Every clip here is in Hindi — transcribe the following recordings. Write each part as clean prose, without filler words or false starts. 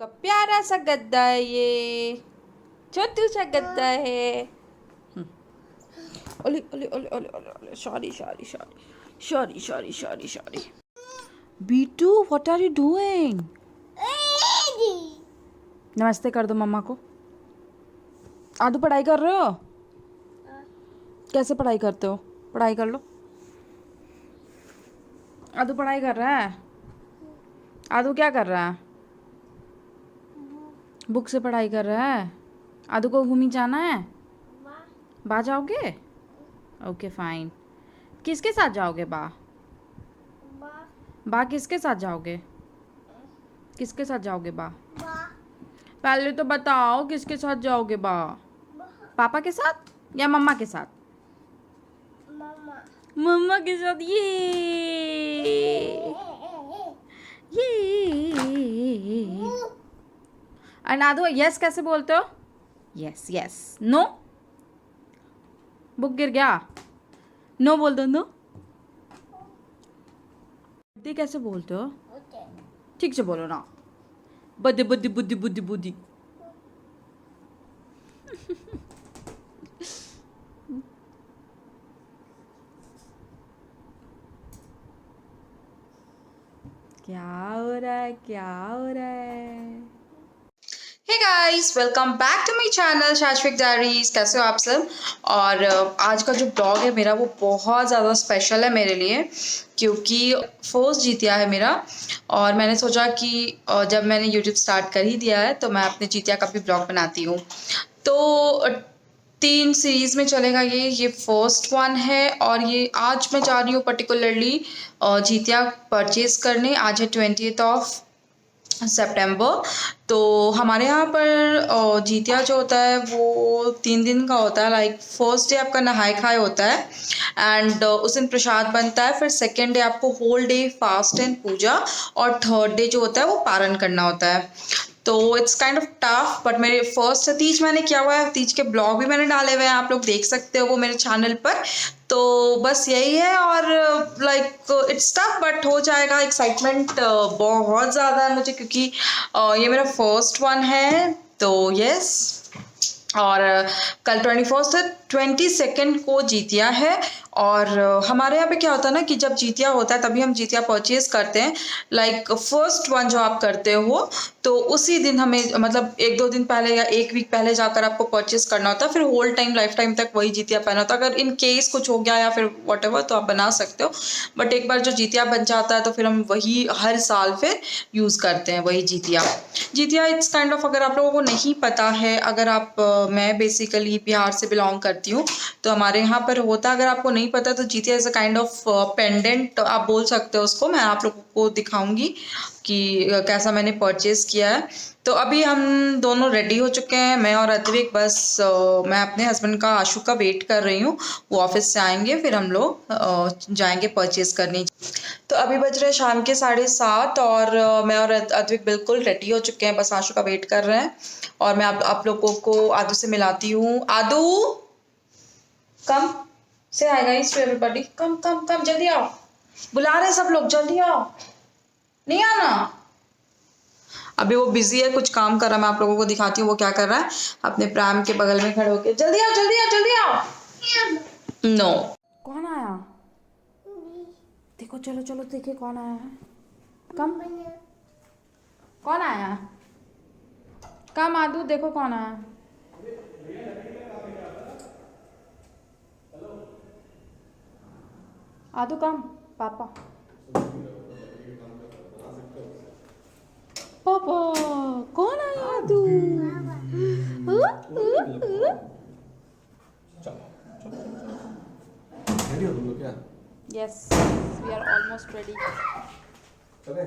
का प्यारा सा गद्दा है ये, छोटू सा गद्दा है। ओले ओले ओले ओले ओले ओले, sorry sorry sorry sorry sorry sorry sorry. Bittu, what are you doing? नमस्ते कर दो मम्मा को। आदू पढ़ाई कर रहे हो? कैसे पढ़ाई करते हो? पढ़ाई कर लो। आदू पढ़ाई कर रहा है। आदू क्या कर रहा है? बुक से पढ़ाई कर रहा है। आदू को घूमी जाना है। बा जाओगे? Okay fine. किसके साथ जाओगे बा? बा किसके साथ जाओगे? किसके साथ जाओगे बा? पहले तो बताओ किसके साथ जाओगे बा? पापा के साथ या मम्मा के साथ? मम्मा के साथ। ये अनादो यस कैसे बोलते हो? Yes yes. नो, बुक गिर गया। नो बोल दो। नो बुद्धि कैसे बोलते हो? ठीक से बोलो ना। बुद्धि बुद्धि बुद्धि बुद्धि बुद्धि। क्या हो रहा है, क्या हो रहा है? Hey guys, welcome back to my channel Shashvik diaries. कैसे हो आप सब? और आज का जो ब्लॉग है मेरा वो बहुत ज़्यादा स्पेशल है मेरे लिए, क्योंकि फर्स्ट जीतिया है मेरा। और मैंने सोचा कि जब मैंने यूट्यूब स्टार्ट कर ही दिया है तो मैं अपने जीतिया का भी ब्लॉग बनाती हूँ। तो 3 सीरीज़ में चलेगा ये फर्स्ट वन है। और ये आज मैं जा रही हूँ पर्टिकुलरली जीतिया परचेज़ करने। आज है 20th ऑफ सितंबर। तो हमारे यहाँ पर जीतिया जो होता है वो 3 दिन का होता है। लाइक फर्स्ट डे आपका नहाय खाए होता है एंड उस दिन प्रसाद बनता है। फिर सेकेंड डे आपको होल डे फास्ट एंड पूजा, और थर्ड डे जो होता है वो पारण करना होता है। तो it's kind of tough, but मेरे फर्स्ट तीज मैंने किया हुआ है। तीज के ब्लॉग भी मैंने डाले हुए हैं, आप लोग देख सकते हो वो मेरे चैनल पर। तो बस यही है। और लाइक इट्स टफ बट हो जाएगा। एक्साइटमेंट बहुत ज़्यादा है मुझे, क्योंकि ये मेरा फर्स्ट वन है। तो यस। और कल 21st है, 22nd को जीतिया है। और हमारे यहाँ पे क्या होता है ना कि जब जीतिया होता है तभी हम जीतिया परचेज करते हैं। लाइक फर्स्ट वन जो आप करते हो तो उसी दिन हमें, मतलब 1-2 दिन पहले या 1 वीक पहले जाकर आपको परचेज करना होता है। फिर होल टाइम लाइफ टाइम तक वही जीतिया पहना होता है। अगर इन केस कुछ हो गया या फिर वट एवर तो आप बना सकते हो, बट एक बार जो जीतिया बन जाता है तो फिर हम वही हर साल फिर यूज़ करते हैं वही Jitiya. Jitiya it's kind of, अगर आप लोगों को नहीं पता है, अगर आप मैं बेसिकली बिहार से बिलोंग करती हूँ तो हमारे यहाँ पर होता है। अगर आपको नहीं पता तो Jitiya is a kind of pendant आप बोल सकते हो उसको। मैं आप लोगों को दिखाऊंगी कि कैसा मैंने परचेज़ किया है। तो अभी हम दोनों रेडी हो चुके हैं, मैं और अद्विक। बस मैं अपने हस्बैंड का, आशु का वेट कर रही हूँ। वो ऑफिस से आएंगे फिर हम लोग जाएंगे परचेज करने। तो अभी बज रहे शाम के 7:30 और मैं और अद्विक बिल्कुल रेडी हो चुके हैं, बस आशु का वेट कर रहे हैं। और मैं आप लोगों को आदू से मिलाती हूँ। आदू कम से हाय गाइस टू एवरीबॉडी। कम कम कम, जल्दी आओ, बुला रहे सब लोग, जल्दी आओ। नहीं आना? अभी वो बिजी है, कुछ काम कर रहा है। मैं आप लोगों को दिखाती हूँ वो क्या कर रहा है। अपने प्राम के बगल में खड़े होके, जल्दी आओ जल्दी आओ जल्दी आओ। नो। कौन आया? देखो, चलो चलो देखिए कौन आया है। कम, कौन आया? कम आदू, देखो कौन आया। आदू कम। पापा, पापा कौन आया? आदू रेडी हो तुम लोग क्या? Yes, we are almost ready. चले?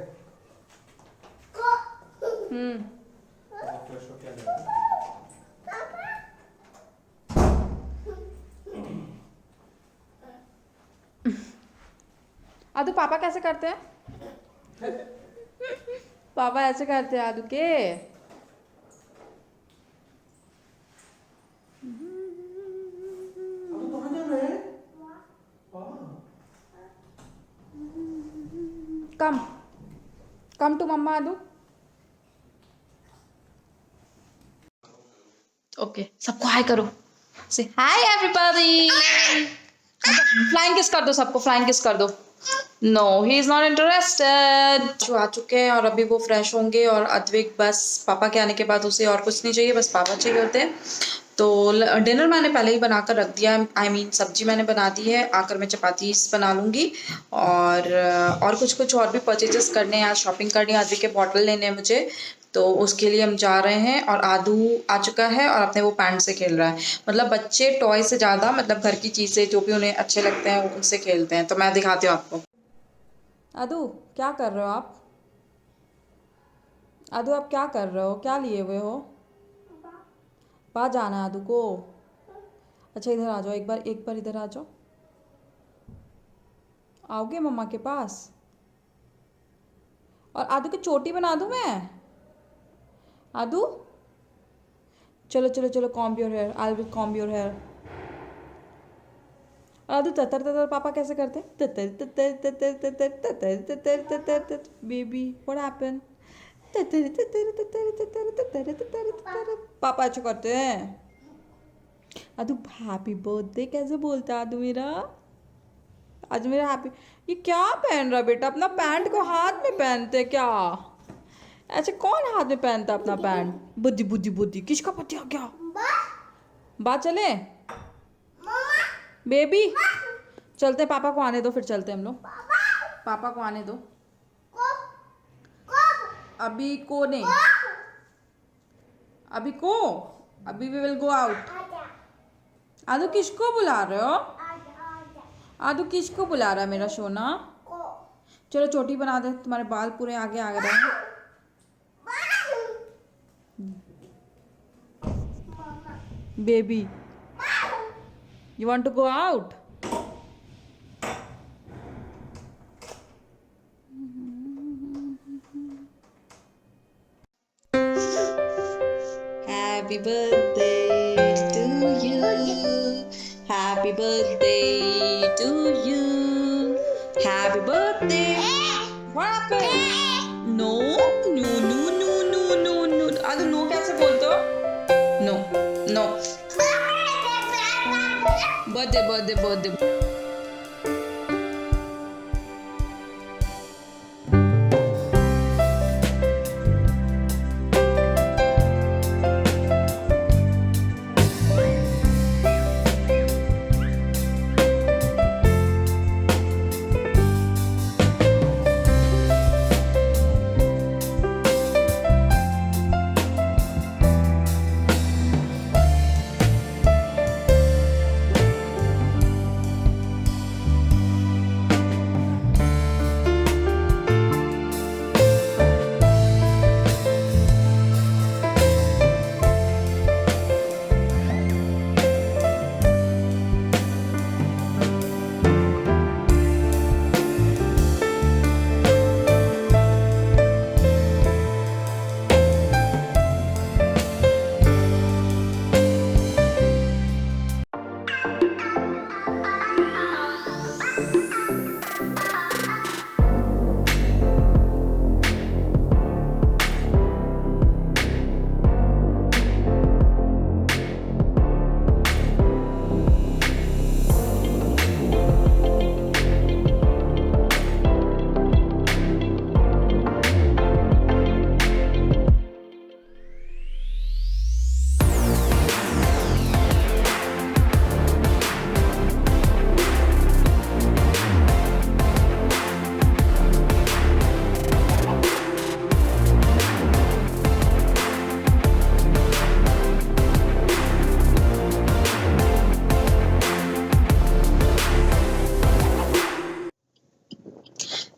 फ्रेश हो क्या जाएगा? आदू पापा कैसे करते हैं? पापा ऐसे करते हैं आदू के। अब तो कहाँ जाना है? कम, कम टू मम्मा आदू। ओके, सबको हाय करो, से हाय एवरीबॉडी। फ्लाइंग किस कर दो सबको, फ्लाइंग किस कर दो। No he is not interested. जो आ चुके हैं और अभी वो फ्रेश होंगे और अद्विक बस पापा के आने के बाद उसे और कुछ नहीं चाहिए, बस पापा चाहिए होते हैं। तो डिनर मैंने पहले ही बनाकर रख दिया है, आई मीन सब्जी मैंने बना दी है, आकर मैं चपाती बना लूँगी। और कुछ और भी परचेजेस करने हैं, आज शॉपिंग करनी है, अद्विक के बॉटल लेने हैं मुझे, तो उसके लिए हम जा रहे हैं। और आदू आ चुका है और अपने वो पैंट से खेल रहा है। मतलब बच्चे टॉय से ज़्यादा मतलब घर की चीज़ें जो भी उन्हें अच्छे लगते हैं उनसे खेलते हैं। तो मैं दिखाती हूँ आपको। आदू क्या कर रहे हो आप? आदू आप क्या कर रहे हो, क्या लिए हुए हो? बाहर जाना है आदू को? अच्छा इधर आ जाओ, एक बार इधर आ जाओ। आओगे मम्मा के पास? और आदू की चोटी बना दूँ मैं? आदू चलो चलो चलो, comb your hair, I will comb your hair. Aadu ततर ततर पापा कैसे करते? ततर ततर ततर ततर ततर ततर ततर ततर। Baby what happened? ततर ततर ततर ततर ततर ततर ततर। पापा अच्छा करते हैं। आदू हैप्पी बर्थडे कैसे बोलता है आदू मेरा? आज मेरा हैप्पी। ये क्या पहन रहा बेटा? अपना पैंट को हाथ में पहनते क्या? ऐसे कौन हाथ में पहनता अपना पैंट? बुद्धि बुद्धि बुद्धि, किसका बुद्धि आ गया? बात चले बेबी, चलते पापा को आने दो, फिर चलते हम लोग। पापा को आने दो। अभी को नहीं, अभी को, अभी वी विल गो आउट। आदू किसको बुला रहे हो? आदू किसको बुला रहा है मेरा सोना? चलो चोटी बना दे, तुम्हारे बाल पूरे आगे आ गए हैं। Baby you want to go out? Happy birthday to you. Happy birthday to you. Happy birthday. What happened? No, no, no, no, no, no, no. Aadu no कैसे बोलते हो? No, no. Birthday, birthday, birthday.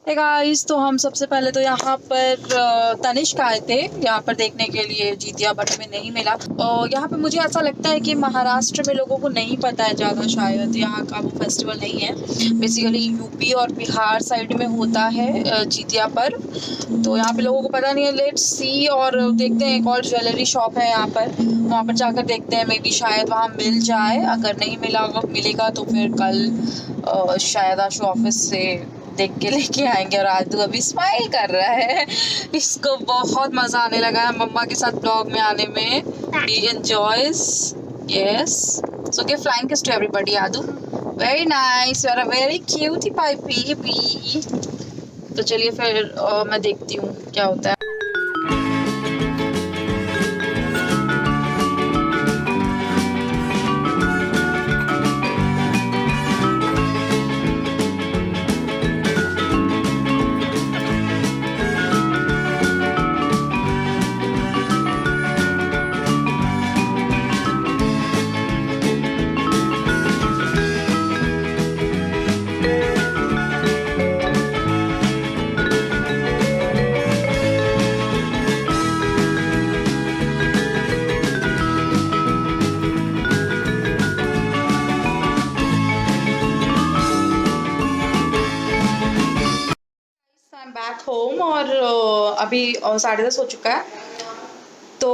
Hey guys, तो हम सबसे पहले तो यहाँ पर तनिष्क आए थे यहाँ पर देखने के लिए जीतिया, बट में नहीं मिला। और यहाँ पे मुझे ऐसा लगता है कि महाराष्ट्र में लोगों को नहीं पता है ज़्यादा, शायद यहाँ का वो फेस्टिवल नहीं है। बेसिकली यूपी और बिहार साइड में होता है जीतिया पर, तो यहाँ पे लोगों को पता नहीं है। लेट्स सी, और देखते हैं, एक और ज्वेलरी शॉप है यहाँ पर, वहाँ पर जाकर देखते हैं, मे बी शायद वहाँ मिल जाए। अगर नहीं मिलेगा तो फिर कल शायद आशु ऑफिस से देख के लेके आएंगे। और आदू अभी स्माइल कर रहा है, इसको बहुत मजा आने लगा है मम्मा के साथ ब्लॉग में आने में। He enjoys. Yes, so give flying kiss to everybody Aadu. Very nice, you are a very cutie pie baby. तो चलिए फिर मैं देखती हूँ क्या होता है। बैक होम और अभी 10:30 हो चुका है। तो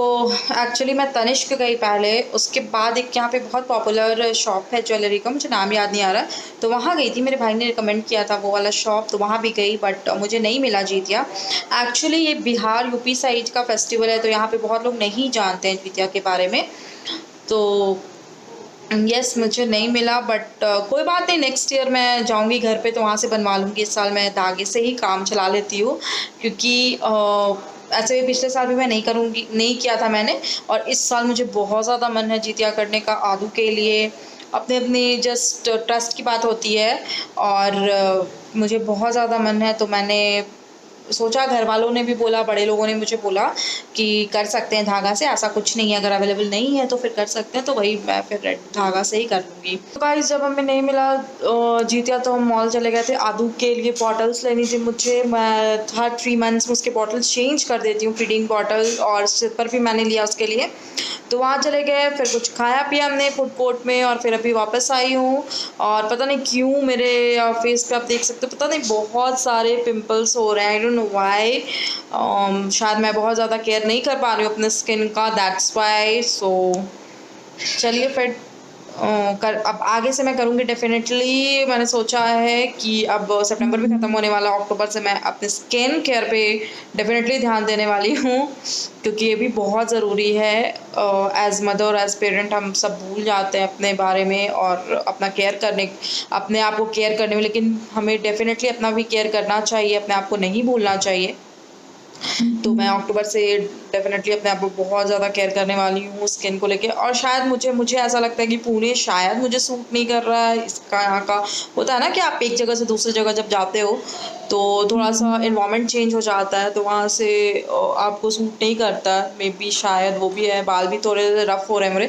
एक्चुअली मैं तनिष्क गई पहले, उसके बाद एक यहाँ पे बहुत पॉपुलर शॉप है ज्वेलरी का, मुझे नाम याद नहीं आ रहा, तो वहाँ गई थी। मेरे भाई ने रिकमेंड किया था वो वाला शॉप, तो वहाँ भी गई बट मुझे नहीं मिला जीतिया। एक्चुअली ये बिहार यूपी साइड का फेस्टिवल है, तो यहाँ पे बहुत लोग नहीं जानते हैं जीतिया के बारे में। तो यस मुझे नहीं मिला बट कोई बात नहीं, नेक्स्ट ईयर मैं जाऊंगी घर पे तो वहाँ से बनवा लूँगी। इस साल मैं धागे से ही काम चला लेती हूँ, क्योंकि ऐसे भी पिछले साल भी मैं नहीं किया था मैंने। और इस साल मुझे बहुत ज़्यादा मन है जितिया करने का आदू के लिए। अपने अपने जस्ट ट्रस्ट की बात होती है, और मुझे बहुत ज़्यादा मन है। तो मैंने सोचा, घर वालों ने भी बोला, बड़े लोगों ने मुझे बोला कि कर सकते हैं धागा से, ऐसा कुछ नहीं है, अगर अवेलेबल नहीं है तो फिर कर सकते हैं। तो वही मैं फिर रेड धागा से ही कर लूँगी। तो गाइस जब हमें नहीं मिला जीतिया, तो हम मॉल चले गए थे आदू के लिए बॉटल्स लेनी थी मुझे। मैं हर 3 मंथ्स में उसके बॉटल्स चेंज कर देती हूँ, फीडिंग बॉटल, और स्लिपर भी मैंने लिया उसके लिए। तो वहाँ चले गए, फिर कुछ खाया पिया हमने फूड कोर्ट में, और फिर अभी वापस आई हूँ। और पता नहीं क्यों मेरे फेस पे आप देख सकते हो, पता नहीं बहुत सारे पिंपल्स हो रहे हैं, आई डोंट नो व्हाई। शायद मैं बहुत ज़्यादा केयर नहीं कर पा रही हूँ अपने स्किन का, दैट्स व्हाई। सो चलिए फिर अब आगे से मैं करूँगी डेफिनेटली। मैंने सोचा है कि अब सितंबर भी ख़त्म होने वाला, अक्टूबर से मैं अपने स्किन केयर पे डेफिनेटली ध्यान देने वाली हूँ, क्योंकि ये भी बहुत ज़रूरी है। एज़ मदर, एज़ पेरेंट हम सब भूल जाते हैं अपने बारे में और अपना केयर करने, अपने आप को केयर करने में, लेकिन हमें डेफिनेटली अपना भी केयर करना चाहिए, अपने आप को नहीं भूलना चाहिए। तो मैं अक्टूबर से डेफिनेटली अपने आप को बहुत ज़्यादा केयर करने वाली हूँ स्किन को लेके। और शायद मुझे ऐसा लगता है कि पुणे शायद मुझे सूट नहीं कर रहा है। इसका यहाँ का होता है ना कि आप एक जगह से दूसरी जगह जब जाते हो तो थोड़ा सा इन्वायरमेंट चेंज हो जाता है, तो वहाँ से आपको सूट नहीं करता। मे बी शायद वो भी है, बाल भी थोड़े रफ हो रहे हैं मेरे।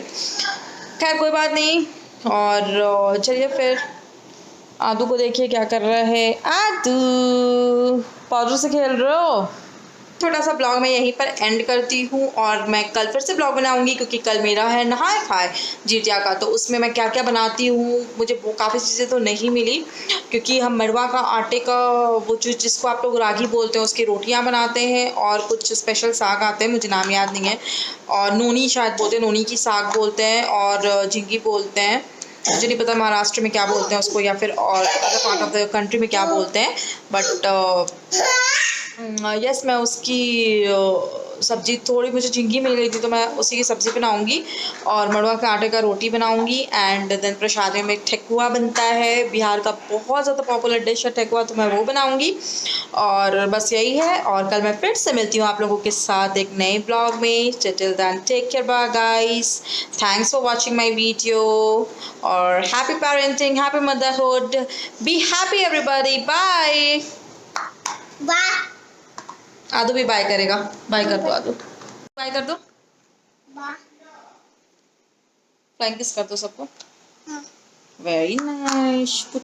खैर कोई बात नहीं। और चलिए फिर आदू को देखिए क्या कर रहा है। आदू पाउडर से खेल रहे हो। छोटा सा ब्लॉग मैं यहीं पर एंड करती हूँ, और मैं कल फिर से ब्लॉग बनाऊंगी, क्योंकि कल मेरा है नहाए खाए जितिया का। तो उसमें मैं क्या क्या बनाती हूँ, मुझे वो काफ़ी चीज़ें तो नहीं मिली, क्योंकि हम मड़वा का आटे का वो जो जिसको आप लोग रागी बोलते हैं उसकी रोटियाँ बनाते हैं, और कुछ स्पेशल साग आते हैं, मुझे नाम याद नहीं है, और नोनी शायद बोलते हैं, नोनी की साग बोलते हैं, और झिंगी बोलते हैं। मुझे नहीं पता महाराष्ट्र में क्या बोलते हैं उसको, या फिर और other part of the country में क्या बोलते हैं, बट यस मैं उसकी सब्जी, थोड़ी मुझे झिंगी मिल गई थी तो मैं उसी की सब्ज़ी बनाऊंगी, और मड़वा के आटे का रोटी बनाऊंगी। एंड देन प्रसाद में ठेकुआ बनता है, बिहार का बहुत ज़्यादा पॉपुलर डिश है ठेकुआ, तो मैं वो बनाऊंगी। और बस यही है, और कल मैं फिर से मिलती हूँ आप लोगों के साथ एक नए ब्लॉग में। Till then take care, bye guys, thanks for watching my video, और happy parenting, happy motherhood, be happy everybody, bye bye. Aadu भी बाय करेगा, बाय कर दो आदू, बाय कर दो, फ्लाइंग किस कर दो सबको। Very nice.